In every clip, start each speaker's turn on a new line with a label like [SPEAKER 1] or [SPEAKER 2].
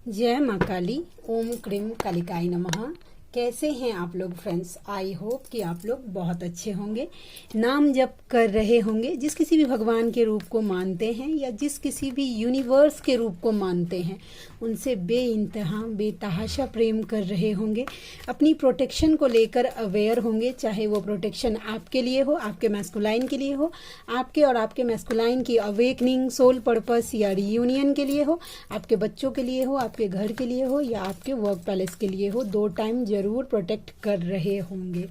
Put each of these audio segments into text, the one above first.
[SPEAKER 1] जय माँ काली। ओम क्रीम कालिकाय नमः। कैसे हैं आप लोग फ्रेंड्स? आई होप कि आप लोग बहुत अच्छे होंगे। नाम जप कर रहे होंगे, जिस किसी भी भगवान के रूप को मानते हैं या जिस किसी भी यूनिवर्स के रूप को मानते हैं, उनसे बेइंतहा बेतहाशा प्रेम कर रहे होंगे। अपनी प्रोटेक्शन को लेकर अवेयर होंगे, चाहे वो प्रोटेक्शन आपके लिए हो, आपके मैस्कुलाइन के लिए हो, आपके और आपके मैस्कुलाइन की अवेकनिंग सोल पर्पस या रियूनियन के लिए हो, आपके बच्चों के लिए हो, आपके घर के लिए हो या आपके वर्क पैलेस के लिए हो। 2 टाइम जरूर प्रोटेक्ट कर रहे होंगे।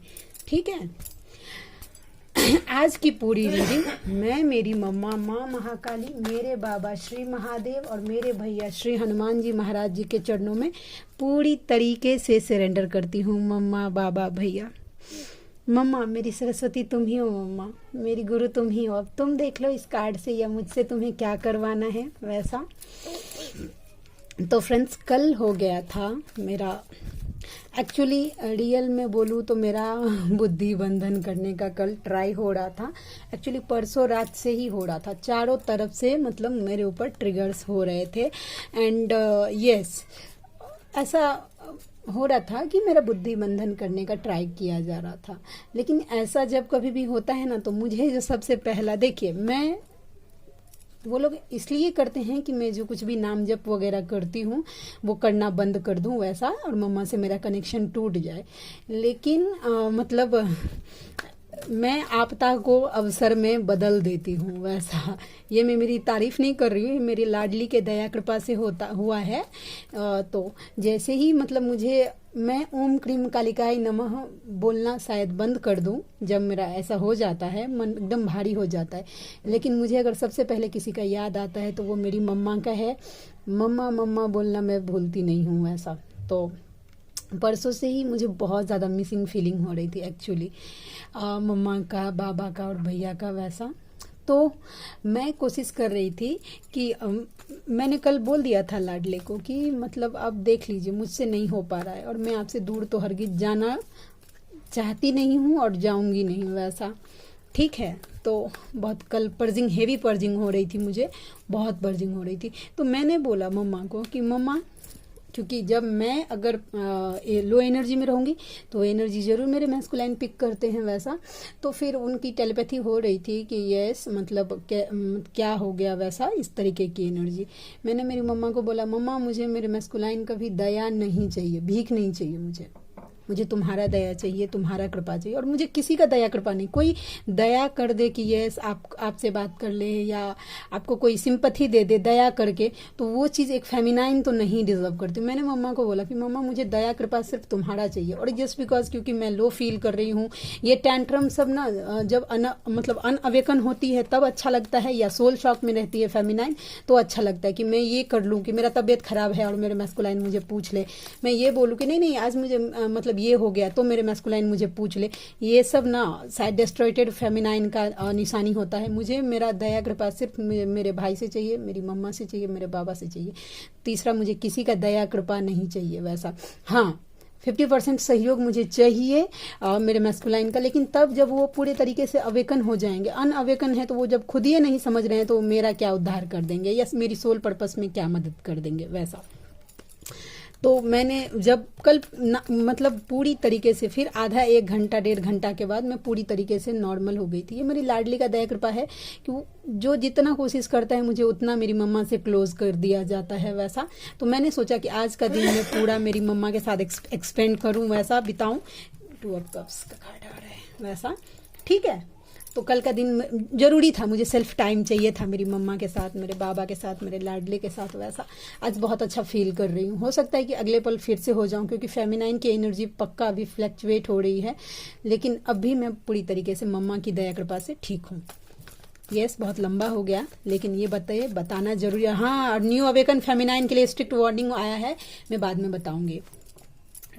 [SPEAKER 1] ठीक है। आज की पूरी रीडिंग मैं, मेरी मम्मा माँ महाकाली, मेरे बाबा श्री महादेव और मेरे भैया श्री हनुमान जी महाराज जी के चरणों में पूरी तरीके से सरेंडर करती हूँ। मम्मा, बाबा, भैया। मम्मा मेरी सरस्वती तुम ही हो, मम्मा मेरी गुरु तुम ही हो। अब तुम देख लो इस कार्ड से या मुझसे तुम्हें क्या करवाना है वैसा। तो फ्रेंड्स, कल हो गया था मेरा, एक्चुअली रियल में बोलूँ तो मेरा बुद्धि बंधन करने का कल ट्राई हो रहा था। एक्चुअली परसों रात से ही हो रहा था, चारों तरफ से मतलब मेरे ऊपर ट्रिगर्स हो रहे थे। एंड यस, ऐसा हो रहा था कि मेरा बुद्धि बंधन करने का ट्राई किया जा रहा था। लेकिन ऐसा जब कभी भी होता है ना, तो मुझे जो सबसे पहला, देखिए, मैं, वो लोग इसलिए करते हैं कि मैं जो कुछ भी नाम जप वगैरह करती हूँ वो करना बंद कर दूँ वैसा, और मम्मा से मेरा कनेक्शन टूट जाए। लेकिन मतलब मैं आपदा को अवसर में बदल देती हूँ वैसा। ये मैं मेरी तारीफ नहीं कर रही हूँ, मेरी लाडली के दया कृपा से होता हुआ है। तो जैसे ही मतलब मैं ओम क्रीम कालिकाय नमः बोलना शायद बंद कर दूं, जब मेरा ऐसा हो जाता है, मन एकदम भारी हो जाता है। लेकिन मुझे अगर सबसे पहले किसी का याद आता है तो वो मेरी मम्मा का है। मम्मा मम्मा बोलना मैं भूलती नहीं हूँ वैसा। तो परसों से ही मुझे बहुत ज़्यादा मिसिंग फीलिंग हो रही थी एक्चुअली, मम्मा का, बाबा का और भैया का वैसा। तो मैं कोशिश कर रही थी कि मैंने कल बोल दिया था लाडले को कि मतलब आप देख लीजिए मुझसे नहीं हो पा रहा है, और मैं आपसे दूर तो हरगिज जाना चाहती नहीं हूँ और जाऊंगी नहीं वैसा। ठीक है। तो बहुत कल पर्जिंग, हेवी पर्जिंग हो रही थी, मुझे बहुत पर्जिंग हो रही थी। तो मैंने बोला मम्मा को कि मम्मा, क्योंकि जब मैं अगर लो एनर्जी में रहूंगी तो एनर्जी जरूर मेरे मैस्कुलाइन पिक करते हैं वैसा। तो फिर उनकी टेलीपैथी हो रही थी कि यस मतलब क्या हो गया वैसा, इस तरीके की एनर्जी। मैंने मेरी मम्मा को बोला, मम्मा मुझे मेरे मैस्कुलाइन का भी दया नहीं चाहिए, भीख नहीं चाहिए, मुझे तुम्हारा दया चाहिए, तुम्हारा कृपा चाहिए। और मुझे किसी का दया कृपा नहीं, कोई दया कर दे कि यस आपसे बात कर ले या आपको कोई सिंपथी दे दे दया करके, तो वो चीज़ एक फेमिनाइन तो नहीं डिजर्व करती। मैंने मम्मा को बोला कि मम्मा मुझे दया कृपा सिर्फ तुम्हारा चाहिए। और जस्ट बिकॉज क्योंकि मैं लो फील कर रही हूँ, ये टैंट्रम सब ना जब मतलब अनअवेकन होती है तब अच्छा लगता है, या सोल शॉक में रहती है फेमिनाइन तो अच्छा लगता है कि मैं ये कर लूँ कि मेरा तबीयत खराब है और मेरे मैस्कुलाइन मुझे पूछ ले, मैं ये बोलूँ कि नहीं नहीं आज मुझे मतलब ये हो गया तो मेरे मैस्कुलाइन मुझे पूछ ले। ये सब ना शायद डिस्ट्रॉयटेड फेमिनाइन का निशानी होता है। मुझे मेरा दया कृपा सिर्फ मेरे भाई से चाहिए, मेरी मम्मा से चाहिए, मेरे बाबा से चाहिए। तीसरा मुझे किसी का दया कृपा नहीं चाहिए वैसा। हाँ, 50% सहयोग मुझे चाहिए मेरे मैस्कुलाइन का, लेकिन तब जब वो पूरे तरीके से अवेकन हो जाएंगे। अनअवेकन है तो वो जब खुद ही नहीं समझ रहे हैं तो मेरा क्या उद्धार कर देंगे या मेरी सोल पर्पस में क्या मदद कर देंगे वैसा। तो मैंने जब कल मतलब पूरी तरीके से फिर आधा 1 घंटा 1.5 घंटा के बाद मैं पूरी तरीके से नॉर्मल हो गई थी। ये मेरी लाडली का दया कृपा है कि वो जो जितना कोशिश करता है मुझे उतना मेरी मम्मा से क्लोज कर दिया जाता है वैसा। तो मैंने सोचा कि आज का दिन मैं पूरा मेरी मम्मा के साथ एक्सपेंड करूँ वैसा, बिताऊँ। 2 ऑफ कप्स का कार्ड आ रहा है वैसा। ठीक है। तो कल का दिन जरूरी था, मुझे सेल्फ टाइम चाहिए था मेरी मम्मा के साथ, मेरे बाबा के साथ, मेरे लाडले के साथ वैसा। आज बहुत अच्छा फील कर रही हूँ। हो सकता है कि अगले पल फिर से हो जाऊं, क्योंकि फेमिनाइन की एनर्जी पक्का अभी फ्लक्चुएट हो रही है। लेकिन अभी मैं पूरी तरीके से मम्मा की दया कृपा से ठीक हूँ। यस, बहुत लंबा हो गया लेकिन ये बताना जरूरी है। हाँ, न्यू अवेकन फेमिनाइन के लिए स्ट्रिक्ट वार्निंग आया है, मैं बाद में बताऊंगी।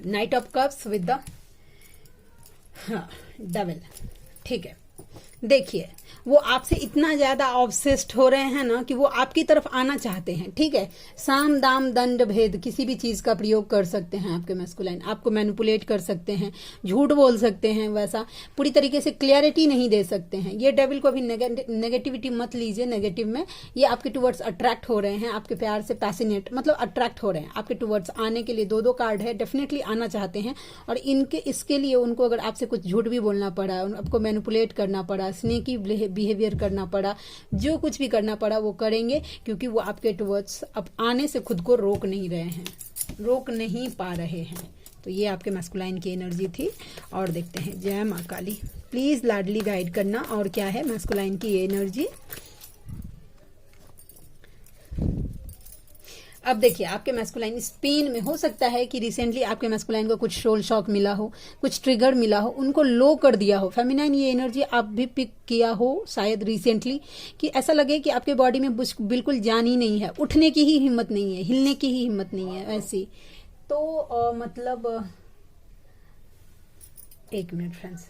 [SPEAKER 1] Night of cups with the double. ठीक है। देखिए, वो आपसे इतना ज्यादा ऑब्सेस्ड हो रहे हैं ना कि वो आपकी तरफ आना चाहते हैं। ठीक है, साम दाम दंड भेद किसी भी चीज का प्रयोग कर सकते हैं आपके मैस्कुलाइन, आपको मैनिपुलेट कर सकते हैं, झूठ बोल सकते हैं, वैसा पूरी तरीके से क्लियरिटी नहीं दे सकते हैं। ये डेविल को अभी नेगेटिविटी मत लीजिए, नेगेटिव में ये आपके टुवर्ड्स अट्रैक्ट हो रहे हैं, आपके प्यार से पैसिनेट मतलब अट्रैक्ट हो रहे हैं आपके टुवर्ड्स आने के लिए। दो दो कार्ड है, डेफिनेटली आना चाहते हैं। और इसके लिए उनको अगर आपसे कुछ झूठ भी बोलना पड़ा, आपको मैनिपुलेट करना पड़ा, स्नेकी बिहेवियर करना पड़ा, जो कुछ भी करना पड़ा वो करेंगे, क्योंकि वो आपके टुवर्ड्स अब आने से खुद को रोक नहीं रहे हैं, रोक नहीं पा रहे हैं। तो ये आपके मैस्कुलाइन की एनर्जी थी। और देखते हैं, जय माँ काली, प्लीज लाडली गाइड करना। और क्या है मैस्कुलाइन की एनर्जी। अब देखिए, आपके मैस्कुलाइन स्पेन में हो सकता है कि रिसेंटली आपके मैस्कुलाइन को कुछ सोल शॉक मिला हो, कुछ ट्रिगर मिला हो, उनको लो कर दिया हो। फेमिनाइन ये एनर्जी आप भी पिक किया हो शायद रिसेंटली, कि ऐसा लगे कि आपके बॉडी में बिल्कुल जान ही नहीं है, उठने की ही हिम्मत नहीं है, हिलने की ही हिम्मत नहीं है ऐसी। तो मतलब एक मिनट फ्रेंड्स,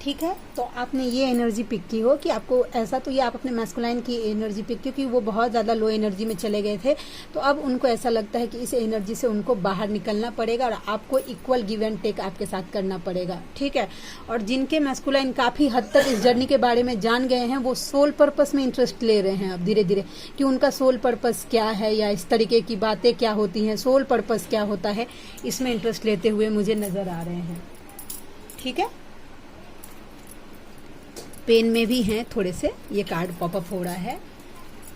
[SPEAKER 1] ठीक है। तो आपने ये एनर्जी पिक की हो कि आपको ऐसा, तो ये आप अपने मैस्कुलाइन की एनर्जी पिक, क्योंकि वो बहुत ज़्यादा लो एनर्जी में चले गए थे, तो अब उनको ऐसा लगता है कि इस एनर्जी से उनको बाहर निकलना पड़ेगा और आपको इक्वल गिव एंड टेक आपके साथ करना पड़ेगा। ठीक है। और जिनके मैस्कुलाइन काफ़ी हद तक इस जर्नी के बारे में जान गए हैं, वो सोल पर्पस में इंटरेस्ट ले रहे हैं अब धीरे धीरे, कि उनका सोल पर्पस क्या है या इस तरीके की बातें क्या होती हैं, सोल पर्पस क्या होता है, इसमें इंटरेस्ट लेते हुए मुझे नज़र आ रहे हैं। ठीक है। पेन में भी हैं थोड़े से, ये कार्ड पॉपअप हो रहा है।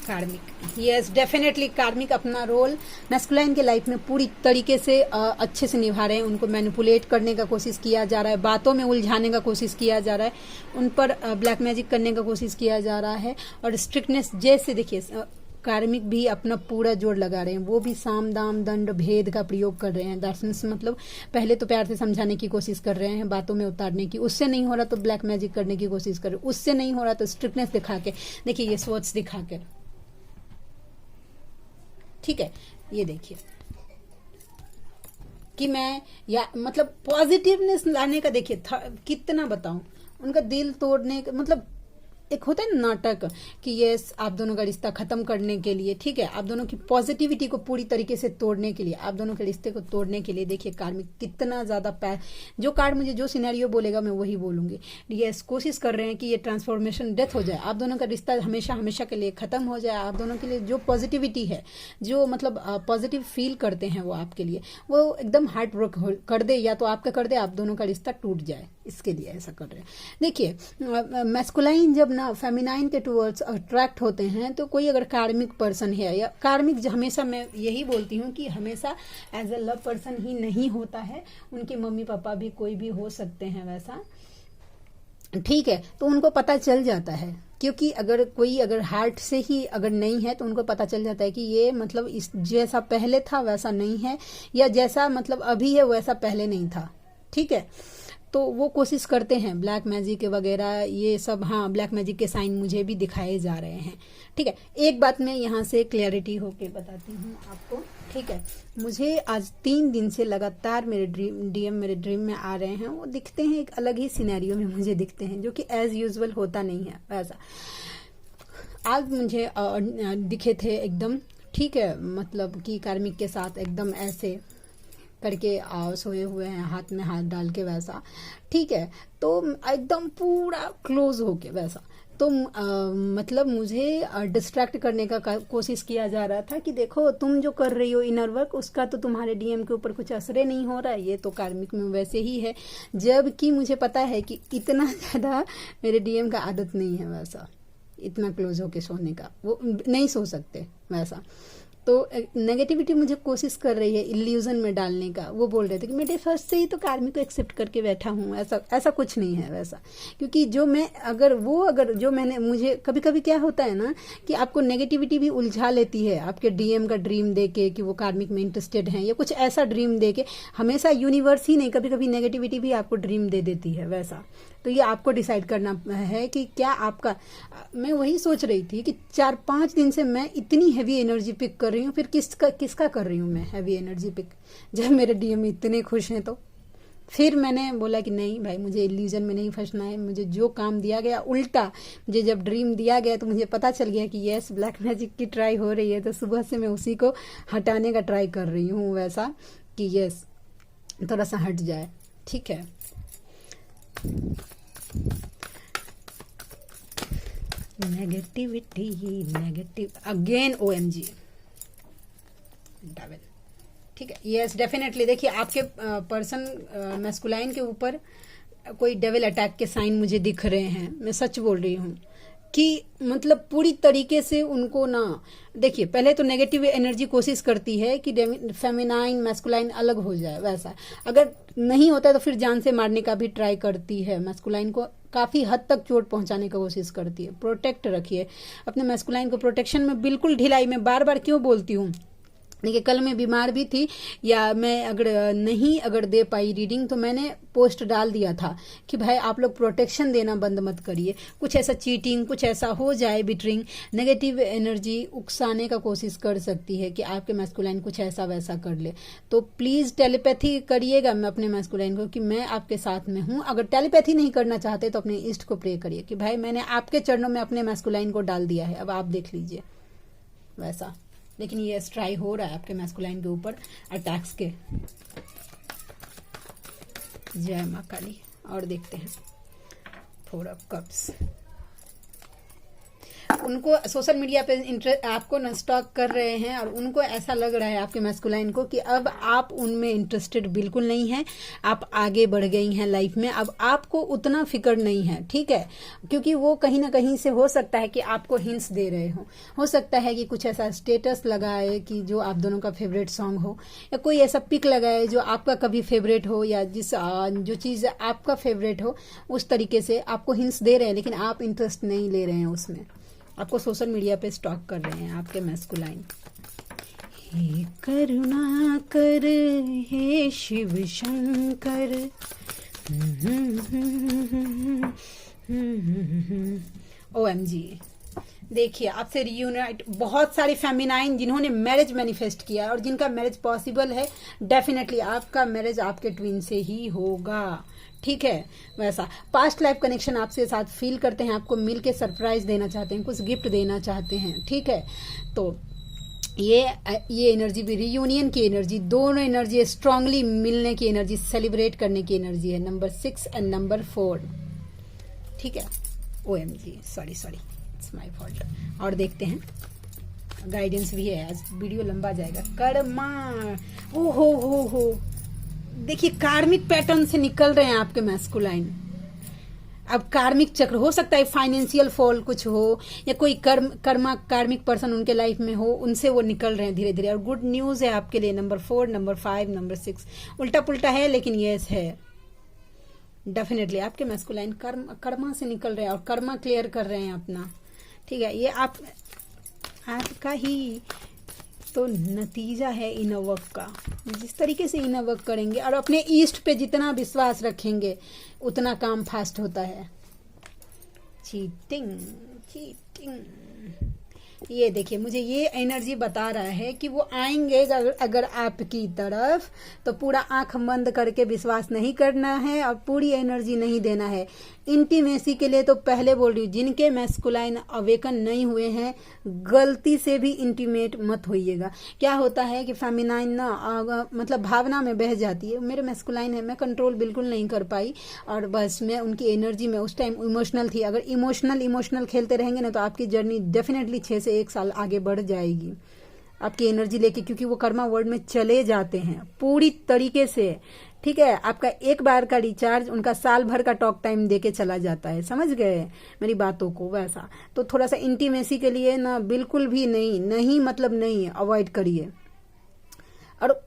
[SPEAKER 1] कार्मिक, यस डेफिनेटली कार्मिक अपना रोल मैस्कुलाइन के लाइफ में पूरी तरीके से अच्छे से निभा रहे हैं। उनको मैनिपुलेट करने का कोशिश किया जा रहा है, बातों में उलझाने का कोशिश किया जा रहा है, उन पर ब्लैक मैजिक करने का कोशिश किया जा रहा है। और स्ट्रिक्टनेस, जैसे देखिए कार्मिक भी अपना पूरा जोर लगा रहे हैं, वो भी साम दाम दंड भेद का प्रयोग कर रहे हैं। दर्शन से मतलब पहले तो प्यार से समझाने की कोशिश कर रहे हैं, बातों में उतारने की, उससे नहीं हो रहा तो ब्लैक मैजिक करने की कोशिश कर रहे हैं, उससे नहीं हो रहा तो स्ट्रिक्टनेस दिखा के, देखिए ये स्वॉच दिखा कर। ठीक है, ये देखिए कि मैं या मतलब पॉजिटिवनेस लाने का, देखिए कितना बताऊं, उनका दिल तोड़ने का मतलब एक होता है नाटक कि ये आप दोनों का रिश्ता खत्म करने के लिए, ठीक है, आप दोनों की पॉजिटिविटी को पूरी तरीके से तोड़ने के लिए, आप दोनों के रिश्ते को तोड़ने के लिए, देखिए कार्मिक कितना ज्यादा जो कार्ड मुझे जो सिनेरियो बोलेगा मैं वही बोलूंगी। ये कोशिश कर रहे हैं कि ये ट्रांसफॉर्मेशन डेथ हो जाए, आप दोनों का रिश्ता हमेशा हमेशा के लिए खत्म हो जाए। आप दोनों के लिए जो पॉजिटिविटी है, जो मतलब पॉजिटिव फील करते हैं वो आपके लिए, वो एकदम हार्ट ब्रेक कर दे, या तो आपका कर दे, आप दोनों का रिश्ता टूट जाए, इसके लिए ऐसा कर रहे हैं। देखिए मैस्कुलाइन जब ना फेमिनाइन के टुवर्ड्स अट्रैक्ट होते हैं, तो कोई अगर कार्मिक पर्सन है, या कार्मिक हमेशा मैं यही बोलती हूँ कि हमेशा एज अ लव पर्सन ही नहीं होता है, उनके मम्मी पापा भी कोई भी हो सकते हैं वैसा, ठीक है। तो उनको पता चल जाता है, क्योंकि अगर कोई अगर हार्ट से ही अगर नहीं है तो उनको पता चल जाता है कि ये मतलब इस जैसा पहले था वैसा नहीं है, या जैसा मतलब अभी है वैसा पहले नहीं था। ठीक है। तो वो कोशिश करते हैं ब्लैक मैजिक वगैरह ये सब, हाँ ब्लैक मैजिक के साइन मुझे भी दिखाए जा रहे हैं। ठीक है, एक बात मैं यहाँ से क्लैरिटी होके बताती हूँ आपको। ठीक है, मुझे आज 3 दिन से लगातार मेरे डीएम मेरे ड्रीम में आ रहे हैं, वो दिखते हैं एक अलग ही सिनेरियो में मुझे दिखते हैं, जो कि एज यूजुअल होता नहीं है वैसा। आज मुझे दिखे थे एकदम, ठीक है, मतलब कि कार्मिक के साथ एकदम ऐसे करके सोए हुए हैं, हाथ में हाथ डाल के वैसा, ठीक है, तो एकदम पूरा क्लोज होके वैसा। तो मतलब मुझे डिस्ट्रैक्ट करने का कोशिश किया जा रहा था कि देखो तुम जो कर रही हो इनर वर्क, उसका तो तुम्हारे डीएम के ऊपर कुछ असर नहीं हो रहा है, ये तो कार्मिक में वैसे ही है, जबकि मुझे पता है कि इतना ज़्यादा मेरे डीएम का आदत नहीं है वैसा, इतना क्लोज होके सोने का, वो नहीं सो सकते वैसा। तो नेगेटिविटी मुझे कोशिश कर रही है इल्यूजन में डालने का। वो बोल रहे थे कि मैं डे फर्स्ट से ही तो कार्मिक को एक्सेप्ट करके बैठा हूँ, ऐसा कुछ नहीं है वैसा। क्योंकि जो मैं अगर जो मैंने, मुझे कभी कभी क्या होता है ना कि आपको नेगेटिविटी भी उलझा लेती है आपके डीएम का ड्रीम देके कि वो कार्मिक में इंटरेस्टेड हैं, या कुछ ऐसा ड्रीम देके। हमेशा यूनिवर्स ही नहीं, कभी कभी नेगेटिविटी भी आपको ड्रीम दे देती है वैसा। तो ये आपको डिसाइड करना है कि क्या आपका, मैं वही सोच रही थी कि 4-5 दिन से मैं इतनी हैवी एनर्जी पिक कर रही हूँ, फिर किसका कर रही हूँ मैं हैवी एनर्जी पिक, जब मेरे डीएम इतने खुश हैं। तो फिर मैंने बोला कि नहीं भाई, मुझे इल्यूजन में नहीं फंसना है, मुझे जो काम दिया गया उल्टा, मुझे जब ड्रीम दिया गया तो मुझे पता चल गया कि यस ब्लैक मैजिक की ट्राई हो रही है, तो सुबह से मैं उसी को हटाने का ट्राई कर रही हूँ, वैसा कि यस थोड़ा सा हट जाए। ठीक है, negativity negative again OMG devil. ठीक है, यस डेफिनेटली। देखिए आपके पर्सन मैस्कुलाइन के ऊपर कोई डेविल अटैक के साइन मुझे दिख रहे हैं, मैं सच बोल रही हूँ कि मतलब पूरी तरीके से उनको ना, देखिए पहले तो नेगेटिव एनर्जी कोशिश करती है कि फेमिनाइन मैस्कुलाइन अलग हो जाए, वैसा अगर नहीं होता है तो फिर जान से मारने का भी ट्राई करती है, मैस्कुलाइन को काफ़ी हद तक चोट पहुंचाने का कोशिश करती है। प्रोटेक्ट रखिए अपने मैस्कुलाइन को, प्रोटेक्शन में बिल्कुल ढिलाई। मैं बार बार क्यों बोलती हूँ, देखिए कल मैं बीमार भी थी, या मैं अगर दे पाई रीडिंग तो मैंने पोस्ट डाल दिया था कि भाई आप लोग प्रोटेक्शन देना बंद मत करिए, कुछ ऐसा चीटिंग कुछ ऐसा हो जाए, बिटरिंग नेगेटिव एनर्जी उकसाने का कोशिश कर सकती है कि आपके मैस्कुलाइन कुछ ऐसा वैसा कर ले। तो प्लीज़ टेलीपैथी करिएगा मैं अपने मैस्कुलाइन को कि मैं आपके साथ में हूँ। अगर टेलीपैथी नहीं करना चाहते तो अपने ईस्ट को प्रे करिए कि भाई मैंने आपके चरणों में अपने मैस्कुलाइन को डाल दिया है, अब आप देख लीजिए, वैसा। लेकिन ये ट्राई हो रहा है आपके मैस्कुलाइन के ऊपर अटैक्स के। जय माँ काली। और देखते हैं 4 ऑफ कप्स। उनको सोशल मीडिया पे इंटरेस्ट आपको न स्टॉक कर रहे हैं और उनको ऐसा लग रहा है आपके मैस्कुलाइन को कि अब आप उनमें इंटरेस्टेड बिल्कुल नहीं हैं, आप आगे बढ़ गई हैं लाइफ में, अब आपको उतना फिक्र नहीं है। ठीक है, क्योंकि वो कहीं ना कहीं से हो सकता है कि आपको हिंट्स दे रहे हो सकता है कि कुछ ऐसा स्टेटस लगाए कि जो आप दोनों का फेवरेट सॉन्ग हो, या कोई ऐसा पिक लगाए जो आपका कभी फेवरेट हो, या जो चीज़ आपका फेवरेट हो उस तरीके से आपको हिंट्स दे रहे हैं, लेकिन आप इंटरेस्ट नहीं ले रहे हैं उसमें, आपको सोशल मीडिया पे स्टॉक कर रहे हैं आपके मैस्कुलाइन। हे करुणा कर हे शिव शंकर, OMG। देखिए आपसे रियूनाइट बहुत सारे फेमिनाइन जिन्होंने मैरिज मैनिफेस्ट किया और जिनका मैरिज पॉसिबल है, डेफिनेटली आपका मैरिज आपके ट्विन से ही होगा। ठीक है, वैसा पास्ट लाइफ कनेक्शन आपके साथ फील करते हैं, आपको मिल के सरप्राइज देना चाहते हैं, कुछ गिफ्ट देना चाहते हैं। ठीक है, तो ये एनर्जी भी रियूनियन की एनर्जी, दोनों एनर्जी स्ट्रांगली मिलने की एनर्जी, सेलिब्रेट करने की एनर्जी है, नंबर 6 एंड नंबर 4। ठीक है, OMG sorry it's my fault. और देखते हैं गाइडेंस भी है, आज वीडियो लंबा जाएगा। कर्मा, ओ हो देखिए कार्मिक पैटर्न से निकल रहे हैं आपके मैस्कुलाइन। अब कार्मिक चक्र हो सकता है, फाइनेंशियल फॉल कुछ हो, या कोई कार्मिक पर्सन उनके लाइफ में हो, उनसे वो निकल रहे हैं धीरे धीरे। और गुड न्यूज है आपके लिए, नंबर 4, नंबर 5, नंबर 6 उल्टा पुल्टा है लेकिन यस है। डेफिनेटली आपके मैस्कुलाइन कर्मा से निकल रहे हैं और कर्मा क्लियर कर रहे हैं अपना। ठीक है, ये आपका ही तो नतीजा है इनर वर्क का। जिस तरीके से इनर वर्क करेंगे और अपने ईस्ट पे जितना विश्वास रखेंगे उतना काम फास्ट होता है। चीटिंग ये देखिए, मुझे ये एनर्जी बता रहा है कि वो आएंगे अगर आपकी तरफ, तो पूरा आंख बंद करके विश्वास नहीं करना है और पूरी एनर्जी नहीं देना है। इंटीमेसी के लिए तो पहले बोल रही हूँ, जिनके मैस्कुलाइन अवेकन नहीं हुए हैं गलती से भी इंटीमेट मत होइएगा। क्या होता है कि फेमिनाइन ना मतलब भावना में बह जाती है। मेरे मैस्कुलाइन है, मैं कंट्रोल बिल्कुल नहीं कर पाई और बस मैं उनकी एनर्जी में उस टाइम इमोशनल थी। अगर इमोशनल खेलते रहेंगे ना तो आपकी जर्नी डेफिनेटली 6 से 1 साल आगे बढ़ जाएगी आपकी एनर्जी लेके, क्योंकि वो कर्मा वर्ल्ड में चले जाते हैं पूरी तरीके से। ठीक है, आपका एक बार का रिचार्ज उनका साल भर का टॉक टाइम देके चला जाता है। समझ गए मेरी बातों को? वैसा तो थोड़ा सा इंटीमेसी के लिए ना बिल्कुल भी नहीं मतलब नहीं, अवॉइड करिए। और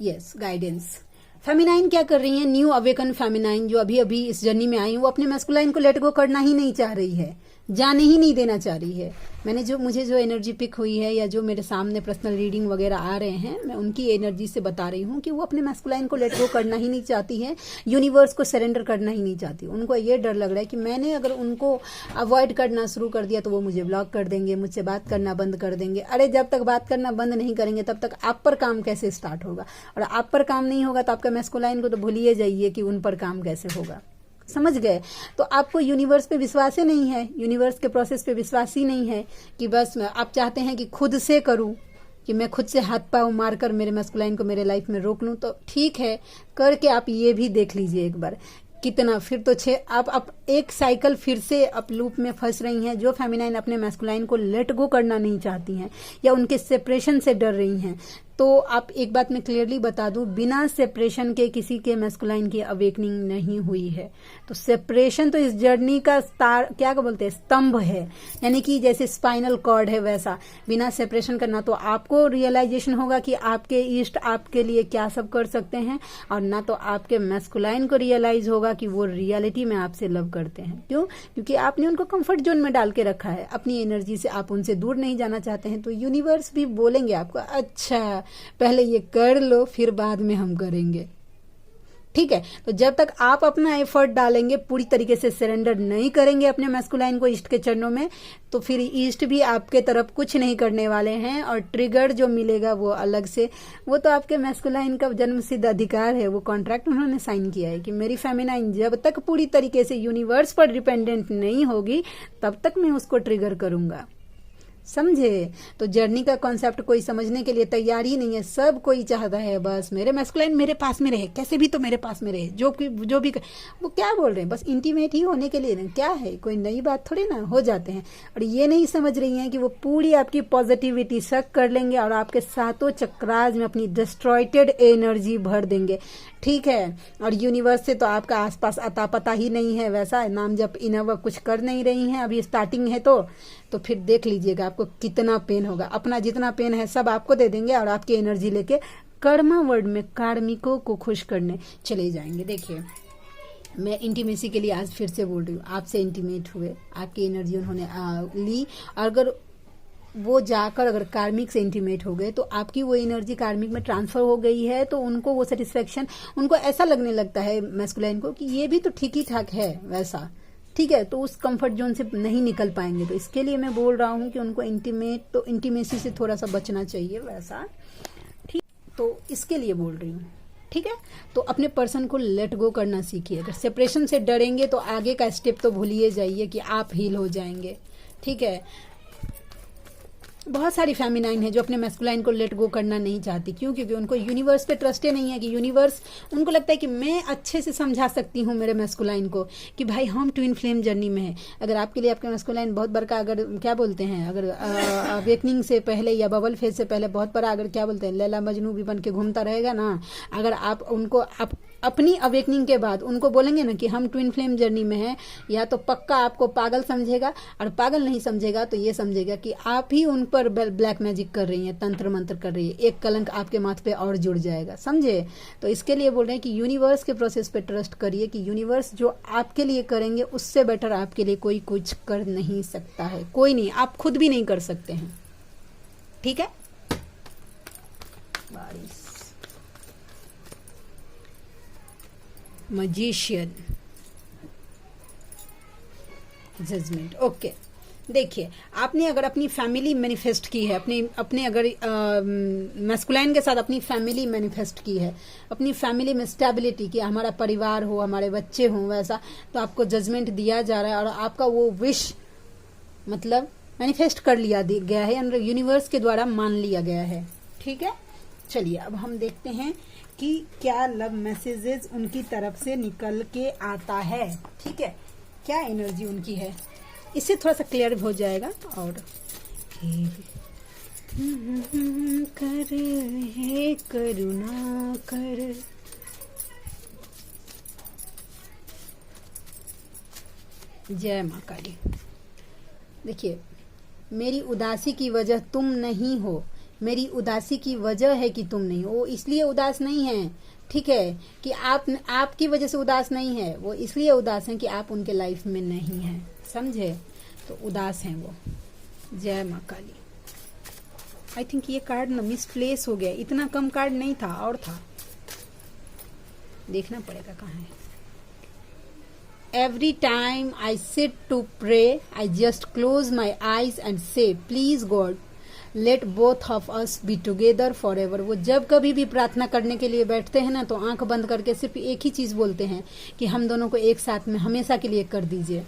[SPEAKER 1] यस गाइडेंस फेमिनाइन क्या कर रही है, न्यू अवेकन फेमिनाइन जो अभी अभी इस जर्नी में आई, वो अपने मैस्कुलाइन को लेट गो करना ही नहीं चाह रही है। जाने ही नहीं देना चाह रही है। मुझे जो एनर्जी पिक हुई है या जो मेरे सामने पर्सनल रीडिंग वगैरह आ रहे हैं, मैं उनकी एनर्जी से बता रही हूँ कि वो अपने मैस्कुलाइन को लेट गो करना ही नहीं चाहती है, यूनिवर्स को सरेंडर करना ही नहीं चाहती। उनको ये डर लग रहा है कि मैंने अगर उनको अवॉइड करना शुरू कर दिया तो वो मुझे ब्लॉक कर देंगे, मुझसे बात करना बंद कर देंगे। अरे जब तक बात करना बंद नहीं करेंगे तब तक आप पर काम कैसे स्टार्ट होगा, और आप पर काम नहीं होगा तो आपका मैस्कुलाइन को तो भूलिए जाइए कि उन पर काम कैसे होगा। समझ गए? तो आपको यूनिवर्स पे विश्वास ही नहीं है, यूनिवर्स के प्रोसेस पे विश्वास ही नहीं है कि बस आप चाहते हैं कि खुद से करूं, कि मैं खुद से हाथ पाँव मारकर मेरे मैस्कुलाइन को मेरे लाइफ में रोक लूं। तो ठीक है, करके आप ये भी देख लीजिए एक बार कितना, फिर तो आप एक साइकिल फिर से आप लूप में फंस रही हैं। जो फेमिनाइन अपने मैस्कुलाइन को लेट गो करना नहीं चाहती हैं या उनके सेपरेशन से डर रही हैं, तो आप एक बात मैं क्लियरली बता दूं, बिना सेपरेशन के किसी के मैस्कुलाइन की अवेकनिंग नहीं हुई है। तो सेपरेशन तो इस जर्नी का क्या बोलते हैं, स्तंभ है, यानी कि जैसे स्पाइनल कॉर्ड है वैसा। बिना सेपरेशन करना तो आपको रियलाइजेशन होगा कि आपके ईस्ट आपके लिए क्या सब कर सकते हैं, और ना तो आपके मैस्कुलाइन को रियलाइज होगा कि वो रियलिटी में आपसे लव करते हैं। क्यों? क्योंकि आपने उनको कंफर्ट जोन में डाल के रखा है, अपनी एनर्जी से आप उनसे दूर नहीं जाना चाहते हैं। तो यूनिवर्स भी बोलेंगे आपको, अच्छा पहले ये कर लो फिर बाद में हम करेंगे। ठीक है? तो जब तक आप अपना एफर्ट डालेंगे, पूरी तरीके से सरेंडर नहीं करेंगे अपने मैस्कुलाइन को ईस्ट के चरणों में, तो फिर ईस्ट भी आपके तरफ कुछ नहीं करने वाले हैं। और ट्रिगर जो मिलेगा वो अलग से, वो तो आपके मैस्कुलाइन का जन्मसिद्ध अधिकार है, वो कॉन्ट्रैक्ट उन्होंने साइन किया है कि मेरी फेमिनाइन जब तक पूरी तरीके से यूनिवर्स पर डिपेंडेंट नहीं होगी तब तक मैं उसको ट्रिगर करूंगा। समझे? तो जर्नी का कॉन्सेप्ट कोई समझने के लिए तैयार ही नहीं है। सब कोई चाहता है बस मेरे मैस्कुलाइन मेरे पास में रहे, कैसे भी तो मेरे पास में रहे, जो भी वो क्या बोल रहे हैं, बस इंटीमेट ही होने के लिए ना, क्या है, कोई नई बात थोड़ी ना, हो जाते हैं। और ये नहीं समझ रही हैं कि वो पूरी आपकी पॉजिटिविटी सक कर लेंगे और आपके सातों चक्रास में अपनी डिस्ट्रॉयटेड एनर्जी भर देंगे। ठीक है? और यूनिवर्स से तो आपका आसपास अता पता ही नहीं है, वैसा नाम जब इनव कुछ कर नहीं रही हैं, अभी स्टार्टिंग है तो फिर देख लीजिएगा आपको कितना पेन होगा। अपना जितना पेन है सब आपको दे देंगे और आपकी एनर्जी लेके कर्मा वर्ल्ड में कार्मिकों को खुश करने चले जाएंगे। देखिए, मैं इंटीमेसी के लिए आज फिर से बोल रही हूँ, आपसे इंटीमेट हुए, आपकी एनर्जी उन्होंने ली, अगर वो जाकर अगर कार्मिक से इंटीमेट हो गए तो आपकी वो एनर्जी कार्मिक में ट्रांसफर हो गई है, तो उनको वो सेटिस्फेक्शन, उनको ऐसा लगने लगता है मैस्कुलाइन को कि ये भी तो ठीक ही ठाक है वैसा। ठीक है? तो उस कंफर्ट जोन से नहीं निकल पाएंगे। तो इसके लिए मैं बोल रहा हूँ कि उनको इंटीमेसी से थोड़ा सा बचना चाहिए वैसा। ठीक? तो इसके लिए बोल रही हूँ। ठीक है? तो अपने पर्सन को लेट गो करना सीखिए। अगर सेपरेशन से डरेंगे तो आगे का स्टेप तो भूलिए जाइए कि आप हील हो जाएंगे। ठीक है? बहुत सारी फेमिनाइन है जो अपने मैस्कुलाइन को लेट गो करना नहीं चाहती। क्यों? क्योंकि उनको यूनिवर्स पे ट्रस्ट ही नहीं है, कि यूनिवर्स, उनको लगता है कि मैं अच्छे से समझा सकती हूँ मेरे मैस्कुलाइन को कि भाई हम ट्विन फ्लेम जर्नी में है। अगर आपके लिए आपके मैस्कुलाइन बहुत बड़ा, अगर क्या बोलते हैं, अगर अवेकनिंग से पहले या बबल फेज से पहले बहुत बड़ा, अगर क्या बोलते हैं, लैला मजनू भी बन के घूमता रहेगा ना, अगर आप उनको अपनी अवेकनिंग के बाद उनको बोलेंगे ना कि हम ट्विन फ्लेम जर्नी में हैं, या तो पक्का आपको पागल समझेगा, और पागल नहीं समझेगा तो ये समझेगा कि आप ही उन पर ब्लैक मैजिक कर रही हैं, तंत्र मंत्र कर रही है। एक कलंक आपके माथ पे और जुड़ जाएगा। समझे? तो इसके लिए बोल रहे हैं कि यूनिवर्स के प्रोसेस पे ट्रस्ट करिए, कि यूनिवर्स जो आपके लिए करेंगे उससे बेटर आपके लिए कोई कुछ कर नहीं सकता है। कोई नहीं, आप खुद भी नहीं कर सकते हैं। ठीक है? Magician, judgement. ओके, देखिए, आपने अगर अपनी फैमिली मैनिफेस्ट की है, अपने अगर मैस्कुलाइन के साथ अपनी फैमिली मैनिफेस्ट की है, अपनी फैमिली में स्टेबिलिटी की, हमारा परिवार हो, हमारे बच्चे हों वैसा, तो आपको जजमेंट दिया जा रहा है और आपका वो विश मतलब मैनिफेस्ट कर लिया गया है, यूनिवर्स के द्वारा मान लिया गया है। ठीक है? चलिए अब हम देखते हैं कि क्या लव मैसेजेस उनकी तरफ से निकल के आता है। ठीक है? क्या एनर्जी उनकी है, इससे थोड़ा सा क्लियर हो जाएगा। और कर हे करुणा कर, जय माँ काली। देखिए, मेरी उदासी की वजह तुम नहीं हो, मेरी उदासी की वजह है कि तुम नहीं हो। वो इसलिए उदास नहीं है, ठीक है, कि आपकी वजह से उदास नहीं है, वो इसलिए उदास है कि आप उनके लाइफ में नहीं हैं। समझे? तो उदास हैं वो। जय माँ काली। आई थिंक ये कार्ड ना मिसप्लेस हो गया, इतना कम कार्ड नहीं था और था, देखना पड़ेगा कहाँ है। Every time I sit to pray, I just close my eyes and say, Please God, let both of us be together forever. वो जब कभी भी प्रार्थना करने के लिए बैठते हैं ना, तो आंख बंद करके सिर्फ एक ही चीज बोलते हैं कि हम दोनों को एक साथ में हमेशा के लिए कर दीजिए।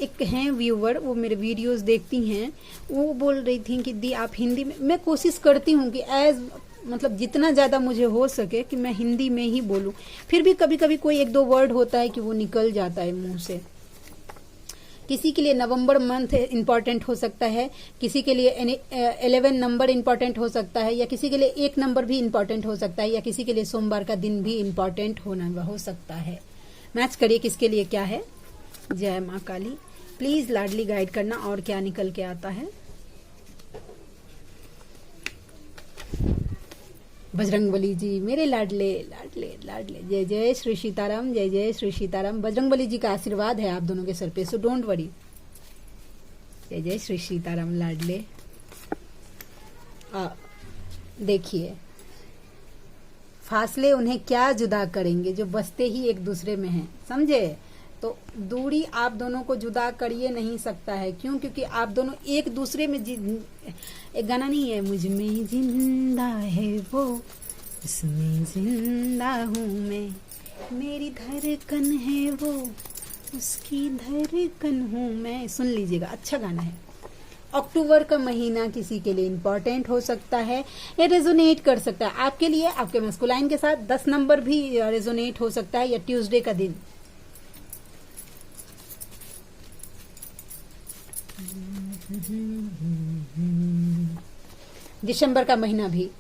[SPEAKER 1] एक हैं व्यूवर, वो मेरे वीडियोस देखती हैं, वो बोल रही थी कि दी आप हिंदी में, मैं कोशिश करती हूँ कि मतलब जितना ज़्यादा मुझे हो सके कि मैं हिंदी में ही बोलूँ, फिर भी कभी कभी कोई एक दो वर्ड होता है कि वो निकल जाता है मुंह से। किसी के लिए नवंबर मंथ इम्पॉर्टेंट हो सकता है, किसी के लिए 11 नंबर इम्पॉर्टेंट हो सकता है, या किसी के लिए 1 नंबर भी इम्पॉर्टेंट हो सकता है, या किसी के लिए सोमवार का दिन भी इम्पॉर्टेंट होना हो सकता है। मैच करिए किसके लिए क्या है। जय माँ काली। प्लीज लाडली गाइड करना और क्या निकल के आता है। बजरंगबली जी मेरे लाडले लाडले लाडले। जय जय श्री सीताराम, जय जय श्री सीताराम। बजरंगबली जी का आशीर्वाद है आप दोनों के सर पे, सो डोंट वरी। जय जय श्री सीताराम लाडले। देखिए, फासले उन्हें क्या जुदा करेंगे जो बसते ही एक दूसरे में हैं, समझे। तो दूरी आप दोनों को जुदा करिए नहीं सकता है। क्यों? क्योंकि आप दोनों एक दूसरे में एक गाना नहीं है, मुझ में जिंदा है वो, उसमें जिंदा हूँ मैं, मेरी धड़कन है वो, उसकी धड़कन हूँ मैं। सुन लीजिएगा, अच्छा गाना है। अक्टूबर का महीना किसी के लिए इम्पोर्टेंट हो सकता है या रेजोनेट कर सकता है आपके लिए, आपके मस्कुलाइन के साथ। 10 नंबर भी रेजोनेट हो सकता है, या ट्यूसडे का दिन। दिसंबर का महीना भी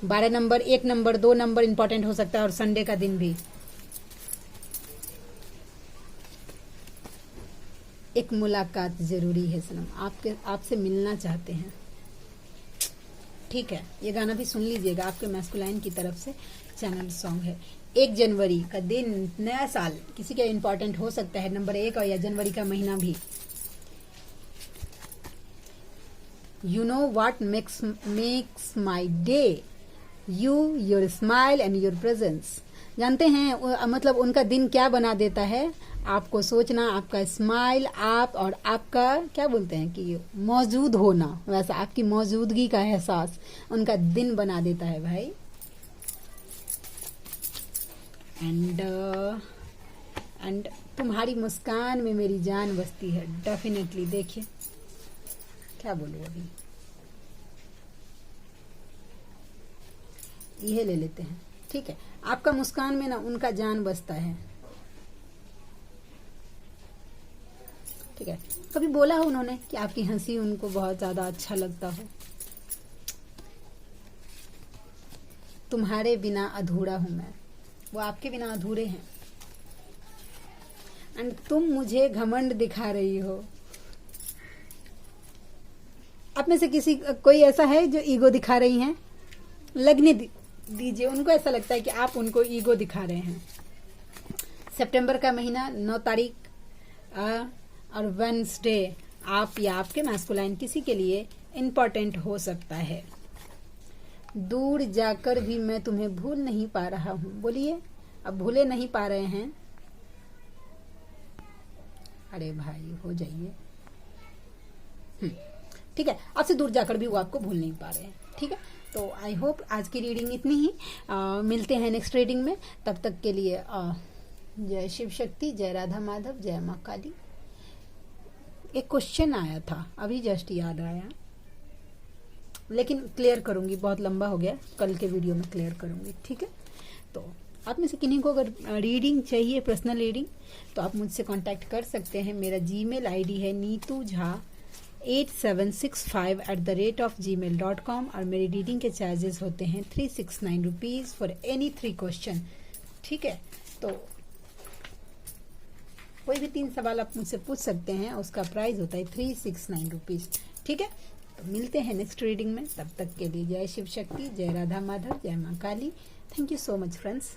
[SPEAKER 1] 12 नंबर, 1 नंबर, 2 नंबर इंपॉर्टेंट हो सकता है, और संडे का दिन भी। एक मुलाकात जरूरी है सनम, आपसे मिलना चाहते हैं। ठीक है, ये गाना भी सुन लीजिएगा, आपके मैस्कुलाइन की तरफ से चैनल सॉन्ग है। 1 जनवरी का दिन, नया साल किसी का इंपॉर्टेंट हो सकता है, नंबर 1, और या जनवरी का महीना भी। You know what makes my day? You, your smile and your presence. जानते हैं मतलब उनका दिन क्या बना देता है? आपको सोचना, आपका स्माइल, आप और आपका क्या बोलते हैं कि मौजूद होना, वैसा आपकी मौजूदगी का एहसास उनका दिन बना देता है भाई। एंड तुम्हारी मुस्कान में मेरी जान बसती है। डेफिनेटली। देखिए क्या बोलूं, अभी यह ले लेते हैं। ठीक है, आपका मुस्कान में ना उनका जान बसता है। ठीक है, कभी बोला हो उन्होंने कि आपकी हंसी उनको बहुत ज्यादा अच्छा लगता हो। तुम्हारे बिना अधूरा हूं मैं, वो आपके बिना अधूरे हैं। एंड तुम मुझे घमंड दिखा रही हो। आप में से कोई ऐसा है जो ईगो दिखा रही हैं? लगने दीजिए, उनको ऐसा लगता है कि आप उनको ईगो दिखा रहे हैं। सितंबर का महीना, 9 तारीख और वेडनेसडे, आप या आपके मैस्कुलाइन किसी के लिए इम्पोर्टेंट हो सकता है। दूर जाकर भी मैं तुम्हें भूल नहीं पा रहा हूं। बोलिए, अब भूले नहीं पा रहे हैं? अरे भाई हो जाइए। ठीक है, आपसे दूर जाकर भी वो आपको भूल नहीं पा रहे हैं। ठीक है, तो आई होप आज की रीडिंग इतनी ही। मिलते हैं नेक्स्ट रीडिंग में, तब तक के लिए जय शिव शक्ति, जय राधा माधव, जय माँ काली। एक क्वेश्चन आया था अभी जस्ट याद आया, लेकिन क्लियर करूंगी, बहुत लंबा हो गया, कल के वीडियो में क्लियर करूंगी। ठीक है, तो आप में से किन्हीं को अगर रीडिंग चाहिए, पर्सनल रीडिंग, तो आप मुझसे कांटेक्ट कर सकते हैं। मेरा जीमेल आईडी है neetujha8765@gmail.com, और मेरी रीडिंग के चार्जेस होते हैं 369 रुपीज फॉर एनी 3 क्वेश्चन। ठीक है, तो कोई भी 3 सवाल आप मुझसे पूछ सकते हैं, उसका प्राइस होता है 369 रुपीज। ठीक है, तो मिलते हैं नेक्स्ट रीडिंग में, तब तक के लिए जय शिव शक्ति, जय राधा माधव, जय माँ Kali. Thank you so much friends.